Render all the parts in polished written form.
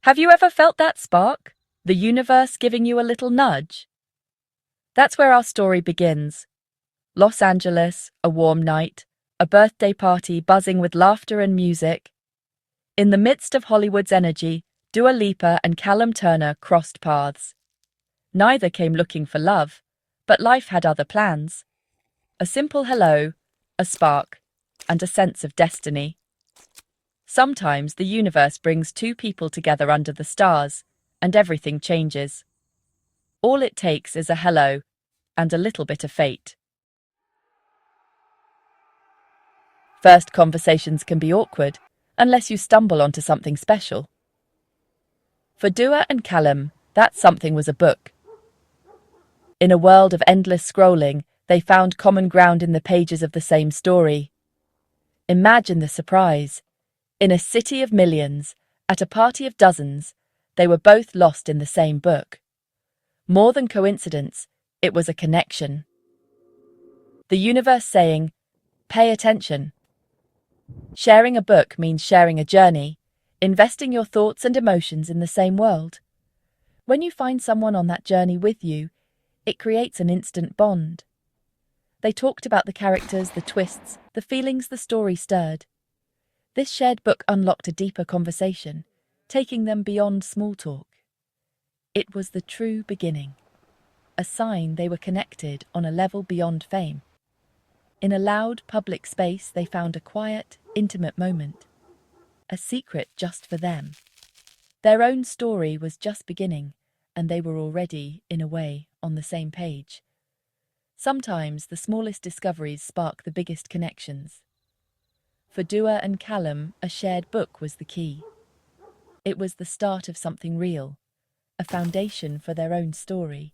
Have you ever felt that spark? The universe giving you a little nudge? That's where our story begins. Los Angeles, a warm night, a birthday party buzzing with laughter and music. In the midst of Hollywood's energy, Dua Lipa and Callum Turner crossed paths. Neither came looking for love, but life had other plans. A simple hello, a spark, and a sense of destiny. Sometimes the universe brings two people together under the stars, and everything changes. All it takes is a hello, and a little bit of fate. First conversations can be awkward, unless you stumble onto something special. For Dua and Callum, that something was a book. In a world of endless scrolling, they found common ground in the pages of the same story. Imagine the surprise. In a city of millions, at a party of dozens, they were both lost in the same book. More than coincidence, it was a connection. The universe saying, "Pay attention." Sharing a book means sharing a journey, investing your thoughts and emotions in the same world. When you find someone on that journey with you, it creates an instant bond. They talked about the characters, the twists, the feelings the story stirred. This shared book unlocked a deeper conversation, taking them beyond small talk. It was the true beginning, a sign they were connected on a level beyond fame. In a loud, public space, they found a quiet, intimate moment, a secret just for them. Their own story was just beginning, and they were already, in a way, on the same page. Sometimes the smallest discoveries spark the biggest connections. For Dua and Callum, a shared book was the key. It was the start of something real, a foundation for their own story,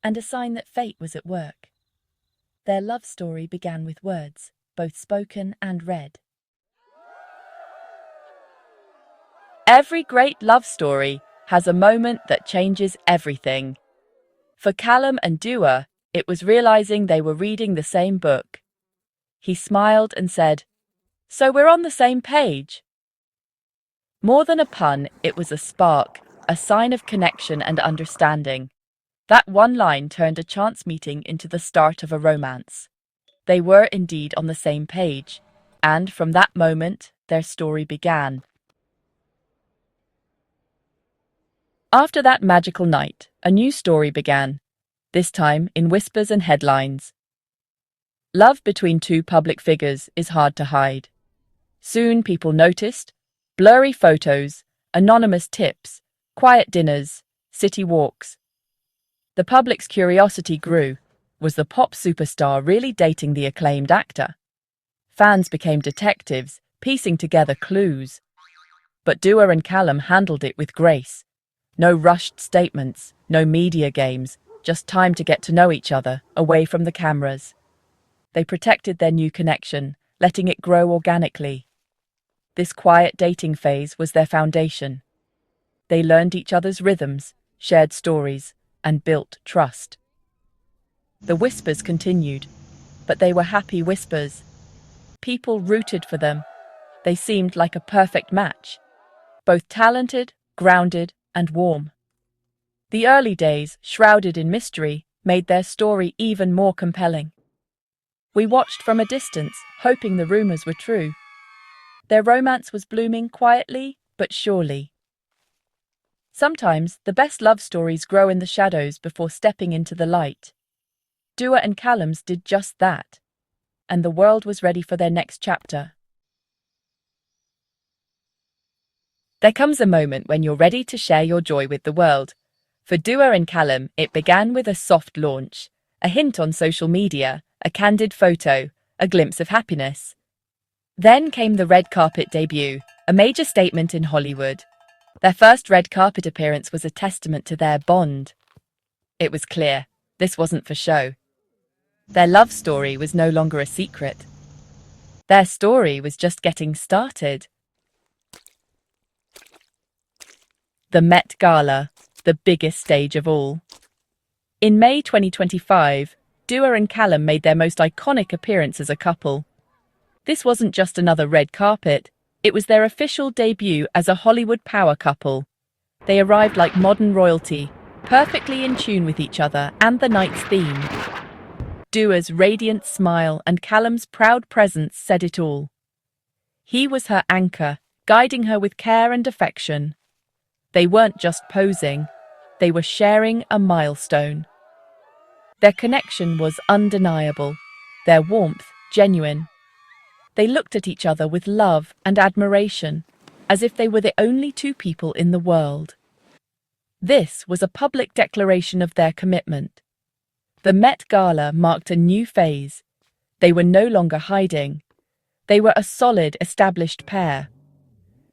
and a sign that fate was at work. Their love story began with words, both spoken and read. Every great love story has a moment that changes everything. For Callum and Dua, it was realizing they were reading the same book. He smiled and said, "So we're on the same page." More than a pun, it was a spark, a sign of connection and understanding. That one line turned a chance meeting into the start of a romance. They were indeed on the same page, and from that moment, their story began. After that magical night, a new story began, this time in whispers and headlines. Love between two public figures is hard to hide. Soon people noticed blurry photos, anonymous tips, quiet dinners, city walks. The public's curiosity grew. Was the pop superstar really dating the acclaimed actor? Fans became detectives, piecing together clues. But Dua and Callum handled it with grace. No rushed statements, no media games, just time to get to know each other, away from the cameras. They protected their new connection, letting it grow organically. This quiet dating phase was their foundation. They learned each other's rhythms, shared stories, and built trust. The whispers continued, but they were happy whispers. People rooted for them. They seemed like a perfect match, both talented, grounded, and warm. The early days, shrouded in mystery, made their story even more compelling. We watched from a distance, hoping the rumors were true. Their romance was blooming quietly but surely. Sometimes the best love stories grow in the shadows before stepping into the light. Dua and Callum's did just that, and the world was ready for their next chapter. There comes a moment when you're ready to share your joy with the world. For Dua and Callum, it began with a soft launch, a hint on social media, a candid photo, a glimpse of happiness. Then came the red carpet debut, a major statement in Hollywood. Their first red carpet appearance was a testament to their bond. It was clear, this wasn't for show. Their love story was no longer a secret. Their story was just getting started. The Met Gala, the biggest stage of all. In May 2025, Dua and Callum made their most iconic appearance as a couple. This wasn't just another red carpet, it was their official debut as a Hollywood power couple. They arrived like modern royalty, perfectly in tune with each other and the night's theme. Dua's radiant smile and Callum's proud presence said it all. He was her anchor, guiding her with care and affection. They weren't just posing, they were sharing a milestone. Their connection was undeniable, their warmth genuine. They looked at each other with love and admiration, as if they were the only two people in the world. This was a public declaration of their commitment. The Met Gala marked a new phase. They were no longer hiding. They were a solid, established pair.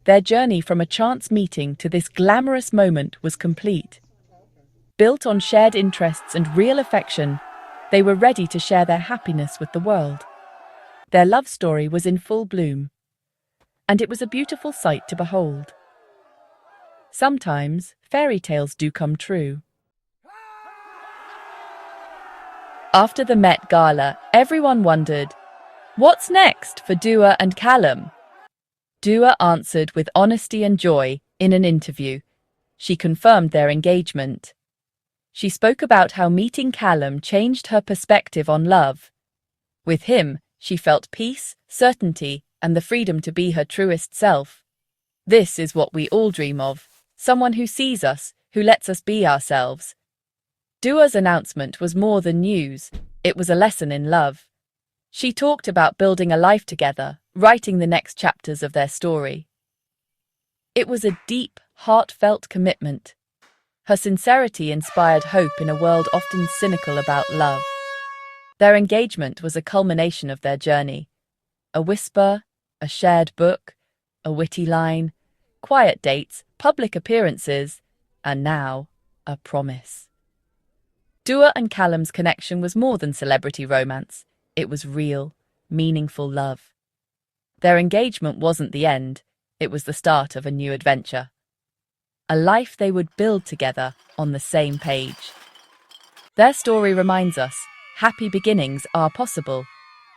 Their journey from a chance meeting to this glamorous moment was complete. Built on shared interests and real affection, they were ready to share their happiness with the world. Their love story was in full bloom, and it was a beautiful sight to behold. Sometimes, fairy tales do come true. After the Met Gala, everyone wondered, what's next for Dua and Callum? Dua answered with honesty and joy in an interview. She confirmed their engagement. She spoke about how meeting Callum changed her perspective on love. With him, she felt peace, certainty, and the freedom to be her truest self. This is what we all dream of, someone who sees us, who lets us be ourselves. Dua's announcement was more than news, it was a lesson in love. She talked about building a life together, writing the next chapters of their story. It was a deep, heartfelt commitment. Her sincerity inspired hope in a world often cynical about love. Their engagement was a culmination of their journey. A whisper, a shared book, a witty line, quiet dates, public appearances, and now, a promise. Dua and Callum's connection was more than celebrity romance. It was real, meaningful love. Their engagement wasn't the end, it was the start of a new adventure. A life they would build together on the same page. Their story reminds us, happy beginnings are possible.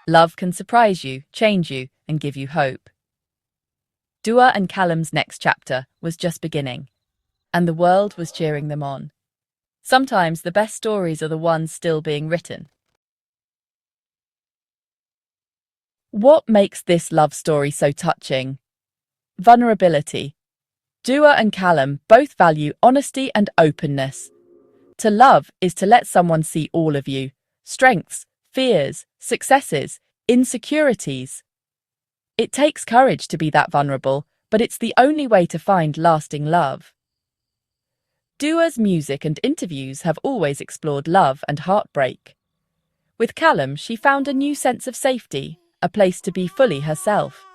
Love can surprise you, change you, and give you hope. Dua and Callum's next chapter was just beginning, and the world was cheering them on. Sometimes the best stories are the ones still being written. What makes this love story so touching? Vulnerability. Dua and Callum both value honesty and openness. To love is to let someone see all of you, strengths, fears, successes, insecurities. It takes courage to be that vulnerable, but it's the only way to find lasting love. Dua's music and interviews have always explored love and heartbreak. With Callum, she found a new sense of safety, a place to be fully herself.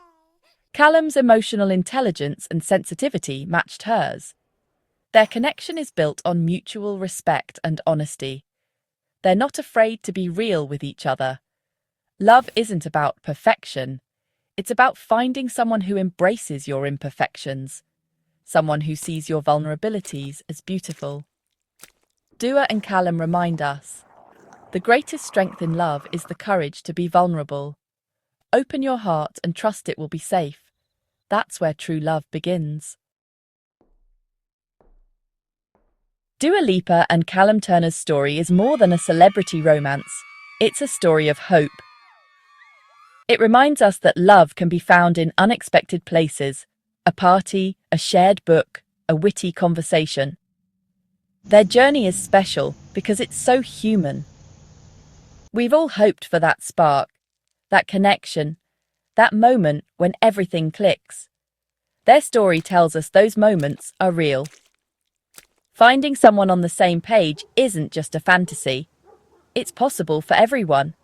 Callum's emotional intelligence and sensitivity matched hers. Their connection is built on mutual respect and honesty. They're not afraid to be real with each other. Love isn't about perfection. It's about finding someone who embraces your imperfections, someone who sees your vulnerabilities as beautiful. Dua and Callum remind us, the greatest strength in love is the courage to be vulnerable. Open your heart and trust it will be safe. That's where true love begins. Dua Lipa and Callum Turner's story is more than a celebrity romance. It's a story of hope. It reminds us that love can be found in unexpected places, a party, a shared book, a witty conversation. Their journey is special because it's so human. We've all hoped for that spark, that connection, that moment when everything clicks. Their story tells us those moments are real. Finding someone on the same page isn't just a fantasy. It's possible for everyone.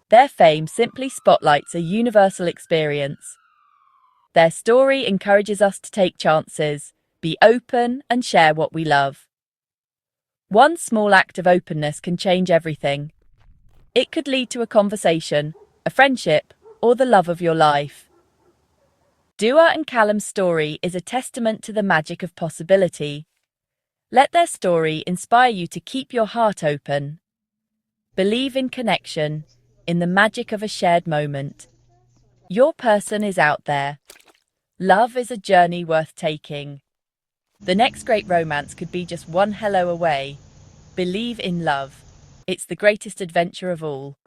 Their fame simply spotlights a universal experience. Their story encourages us to take chances, be open, and share what we love. One small act of openness can change everything. It could lead to a conversation, a friendship, or the love of your life. Dua and Callum's story is a testament to the magic of possibility. Let their story inspire you to keep your heart open. Believe in connection, in the magic of a shared moment. Your person is out there. Love is a journey worth taking. The next great romance could be just one hello away. Believe in love. It's the greatest adventure of all.